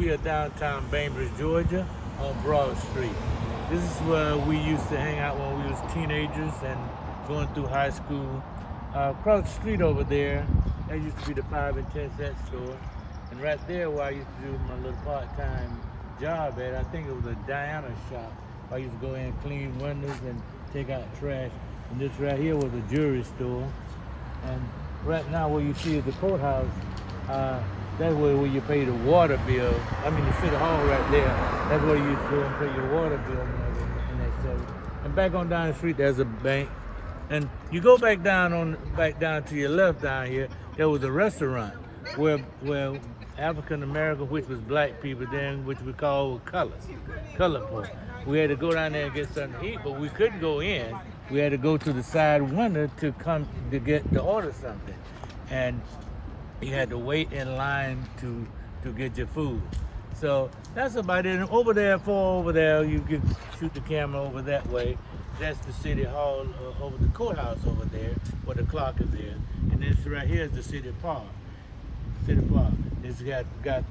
we are downtown Bainbridge, Georgia, on Broad Street. This is where we used to hang out when we was teenagers and going through high school. Across the street over there, that used to be the 5 and 10 cent store. And right there where I used to do my little part-time job at, I think it was a Diana shop. I used to go in and clean windows and take out trash. And this right here was a jewelry store. And right now what you see is the courthouse. That's where you pay the water bill. I mean the city hall right there. That's where you go and pay your water bill and that stuff. And back on down the street there's a bank. And you go back down to your left down here, there was a restaurant where African American, which was black people then, which we call colored folk. We had to go down there and get something to eat, but we couldn't go in. We had to go to the side window to order something. And you had to wait in line to get your food. So that's about it. And over there, you can shoot the camera over that way. That's the city hall, over the courthouse over there, where the clock is there. And this right here is the city park. It's got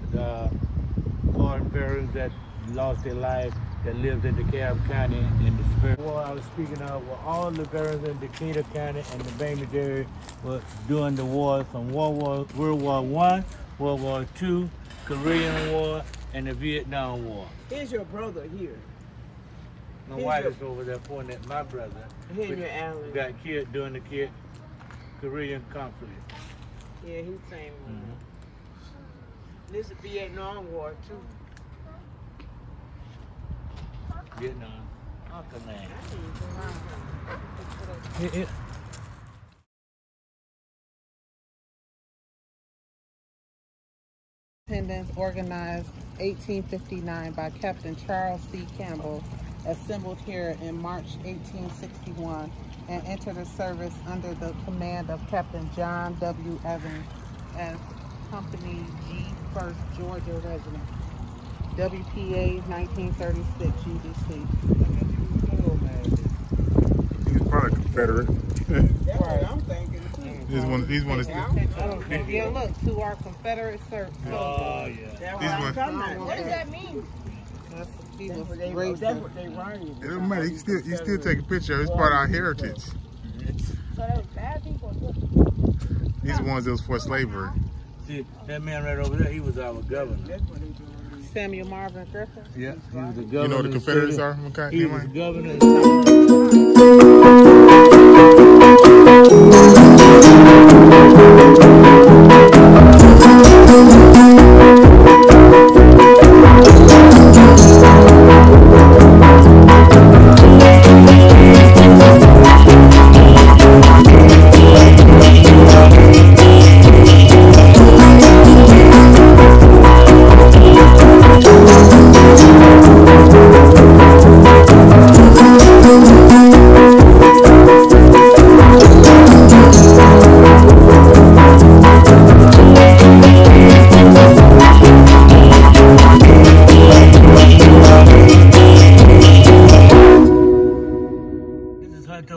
foreign veterans that lost their life, that lived in DeKalb County in the spirit war I was speaking of, where all the veterans in Decatur County and the Bainbridge area were during the wars from World War I, World War II, Korean War, and the Vietnam War. Here's your brother here. My wife is over there pointing at my brother. Here's your alley. Got killed during the Korean conflict. Yeah, he's the same one. This is the Vietnam War too. Vietnam. Uncle man. Independence organized 1859 by Captain Charles C. Campbell, assembled here in March 1861 and entered the service under the command of Captain John W. Evans as Company G, 1st Georgia Regiment. WPA 1936 UDC. He's probably a Confederate. That's what I'm thinking. He's one of Yeah, look, to our Confederate soldiers. Oh, yeah. That's what I'm talking about. What does that mean? That's what they run. It don't matter. You still take a picture. It's part of our heritage. So that was bad people. These are the ones that was for slavery. See, that man right over there, he was our governor. That's what they doing. Samuel Marvin Griffith. Yeah, he was the governor. You know what the Confederates are? Okay, he was the governor.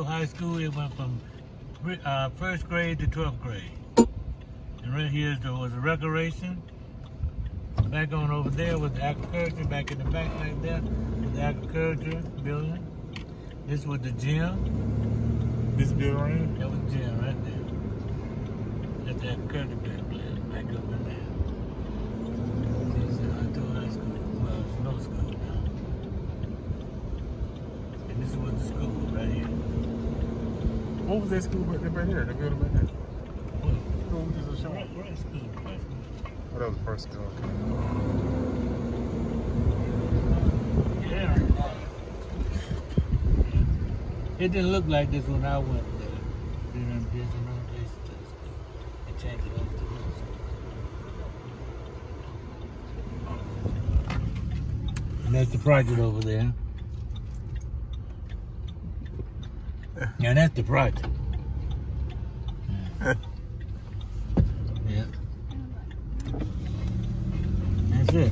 High school, it went from 1st grade to 12th grade. And right here was a recreation. Back on over there was the agriculture, back in the back right there was the agriculture building. This was the gym. This building right here? That was the gym right there. That's the agriculture building back up in there. This is high school. Well, it's no school now. And this was the school right here. What was that school right here? The building right there? What was this school? Right school. Oh, that was the first school. Yeah. It didn't look like this when I went there. There's another place to school. They changed it over to this. And that's the project over there. Yeah, that's the project. Yeah. Yeah. That's it.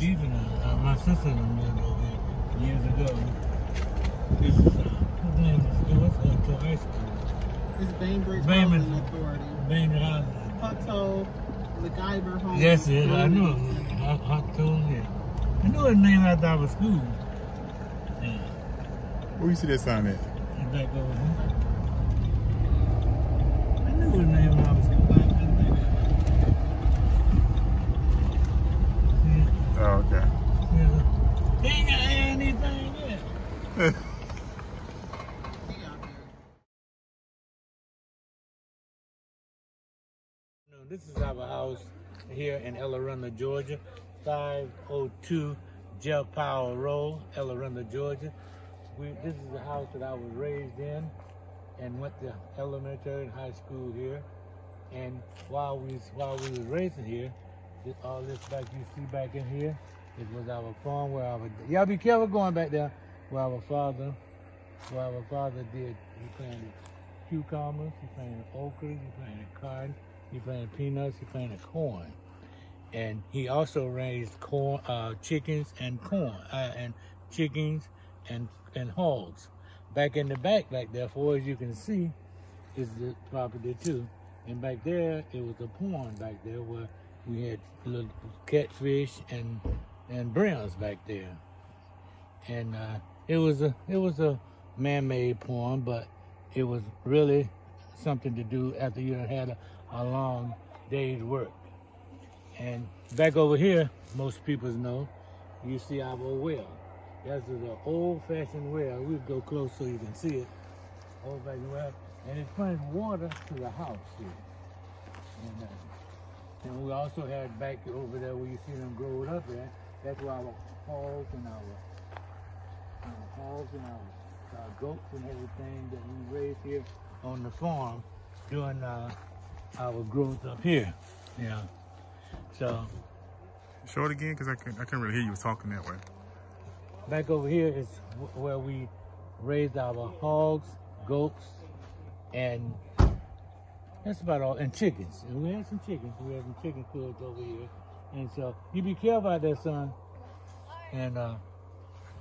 Even my sister lived over here years ago. This is whose name is it? What's high school? It's Bainbridge Bainbridge Housing Authority. Bainbridge Housing. Putto, MacGyver home. Yes, it. I know. I told him. I knew his name after I was school. Yeah. Where you see that sign at? He's back over here. I knew his name when I was school. Oh, okay. Yeah. He ain't got anything yet. This is our house here in El Arundel, Georgia, 502 Jeff Powell Road, El Arundel, Georgia. This is the house that I was raised in and went to elementary and high school here. And while we was raising here, all this back you see back in here, it was our farm where y'all be careful going back there, where our father did. He planted cucumbers, he planted okra, he planted cotton, he planted peanuts, he planted corn. And he also raised corn, chickens and corn, and chickens and hogs. Back in the back there, for as you can see, is the property too. And back there, it was a pond back there where we had little catfish and brims back there. And it was a man-made pond, but it was really something to do after you had a long day's work. And back over here, most people know, you see our well. That's an old-fashioned well. We'll go close so you can see it. Old-fashioned well. And it brings water to the house here. And we also had back over there where you see them growing up there. That's where our hogs and our goats and everything that we raised here on the farm during our growth up here. Yeah. So. Show it again, because I can't really hear you talking that way. Back over here is where we raised our hogs, goats, and that's about all, and chickens. And we had some chickens. We had some chicken coops over here. And so you be careful out there, son. And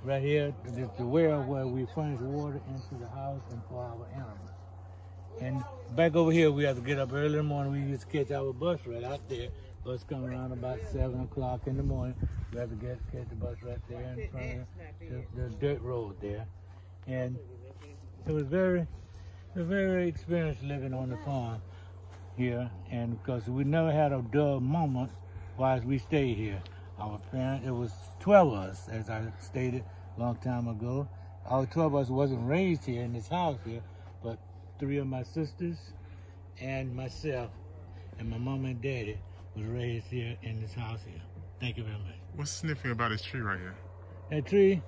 right here, the well where we furnish water into the house and for our animals. And back over here, we have to get up early in the morning. We used to catch our bus right out there. Bus come around about 7 o'clock in the morning. We have to catch the bus right there in front of the dirt road there. And it was very experienced living on the farm here. And because we never had a dull moment while we stayed here. Our parents, it was 12 of us, as I stated a long time ago. All 12 of us wasn't raised here in this house here, but 3 of my sisters and myself and my mom and daddy was raised here in this house here. Thank you very much. What's significant about this tree right here? That tree,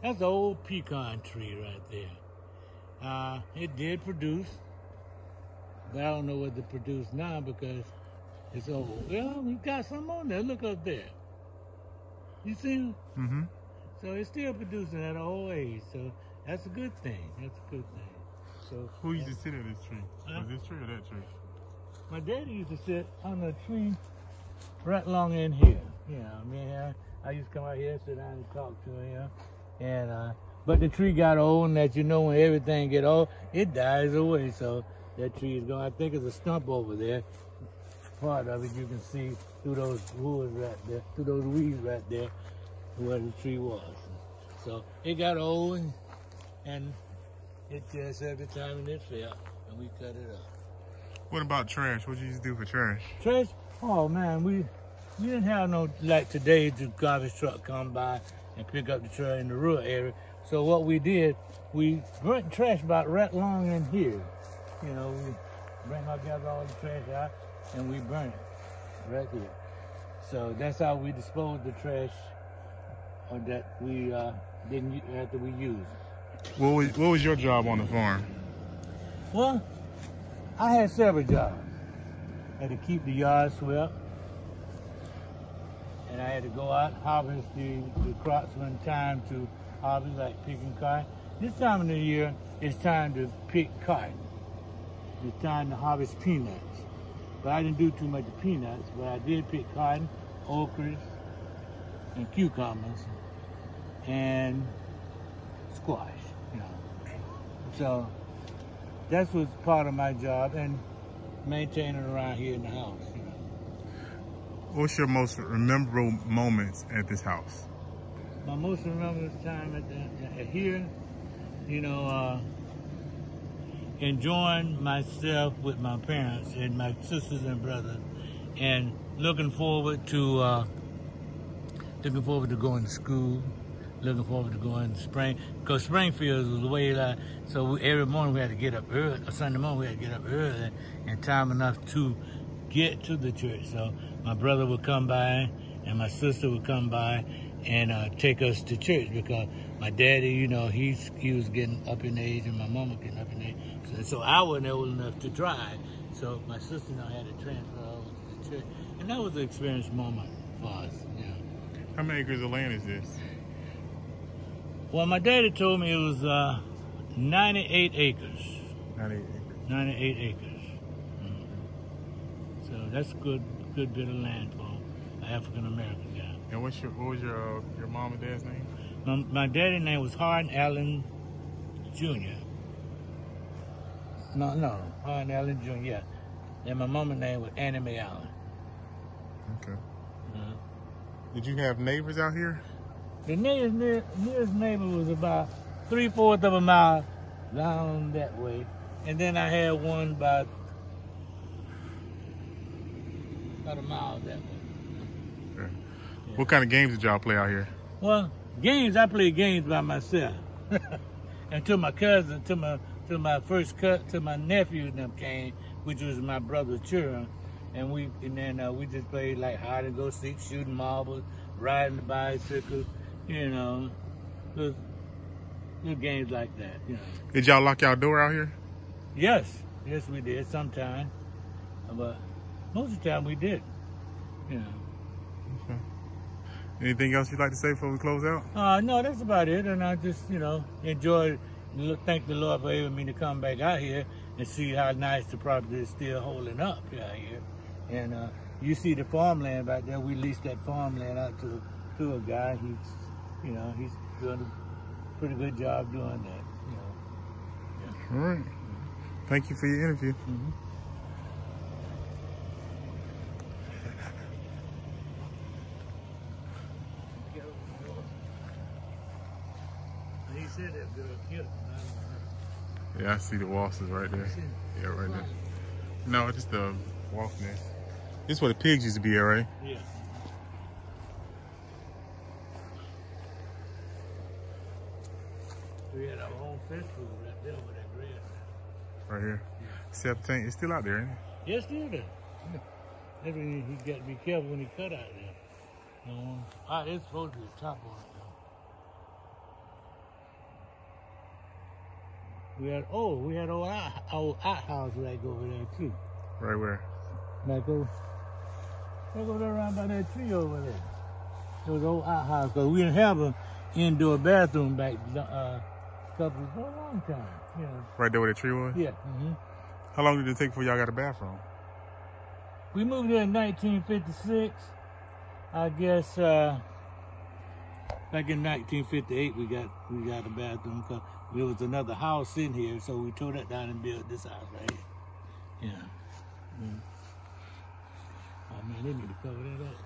that's the old pecan tree right there. It did produce, but I don't know what to produce now because it's old. Well, we got some on there. Look up there. You see? Mm-hmm. So it's still producing at an old age. So that's a good thing. That's a good thing. So who used to sit at this tree? Was this tree or that tree? My daddy used to sit on a tree right along in here. I used to come out here and sit down and talk to him. And but the tree got old, and that when everything get old, it dies away. So that tree is gone. I think it's a stump over there. Part of it you can see through those woods right there, through those weeds right there, where the tree was. So it got old, and it just every time and it fell, and we cut it up. What about trash? What did you used to do for trash? Trash? Oh man, we didn't have no, like today, the garbage truck come by and pick up the trash in the rural area. So what we did, we burnt trash about right along in here. We gather all the trash out and we burn it right here. So that's how we dispose the trash that we didn't after we used it. What was your job on the farm? Well, I had several jobs. I had to keep the yard swept, and I had to go out and harvest the crops when time to harvest, like picking cotton. This time of the year, it's time to pick cotton. It's time to harvest peanuts. But I didn't do too much of peanuts, but I did pick cotton, okras, and cucumbers, and squash, So that was part of my job, and maintaining around here in the house, What's your most memorable moments at this house? My most memorable time at here, you know, enjoying myself with my parents and my sisters and brothers, and looking forward to going to school, looking forward to going to spring, because Springfield was way like, so every morning we had to get up early, or Sunday morning we had to get up early, and time enough to get to the church. So my brother would come by, and my sister would come by, and take us to church, because my daddy, you know, he was getting up in age, and my mama getting up in age. So I wasn't old enough to drive. So my sister and I had to transfer over to the church, and that was an experience moment for us. You know. How many acres of land is this? Well, my daddy told me it was 98 acres. 98 acres. 98 acres. So that's a good bit of land for an African American guy. And what was your mom and dad's name? My daddy's name was Hardin Allen Jr. No, Hardin Allen Jr. Yeah, and my mama's name was Annie Mae Allen. Okay. Did you have neighbors out here? The nearest neighbor was about 3/4 of a mile down that way, and then I had one about a mile that way. Okay. Yeah. What kind of games did y'all play out here? Well, games, I played games by myself. Until my cousin, to my nephew and them came, which was my brother's children, and then we just played like hide and go seek, shooting marbles, riding the bicycle, you know, little games like that, you know. Did y'all lock y'all door out here? Yes we did sometimes, but most of the time we did, you know. Okay. Anything else you'd like to say before we close out? No, that's about it. And I just, you know, thank the Lord for able me to come back out here and see how nice the property is still holding up out here. And you see the farmland back there. We leased that farmland out to a guy. He's doing a pretty good job doing that. You know. Yeah. All right. Thank you for your interview. Mm-hmm. Yeah, I see the wasps right there. Yeah, right there. No, it's just the wasp nest. This is where the pigs used to be at, right? Yeah. We had our own fish food right there with that grass. Right here. Yeah. Except it's still out there, ain't it? Yes, still there. Yeah. That's when he got to be careful when he cut out there. It's supposed to be a top on it. We had old outhouse right over there too. Right where? Like over there around by that tree over there. It was old outhouse, because we didn't have an indoor bathroom back for a long time. You know. Right there where the tree was? Yeah. Mm-hmm. How long did it take before y'all got a bathroom? We moved there in 1956. I guess back in 1958 we got a bathroom, because there was another house in here, so we tore that down and built this house right here. Yeah. Mm. Oh man, they need to cover that up.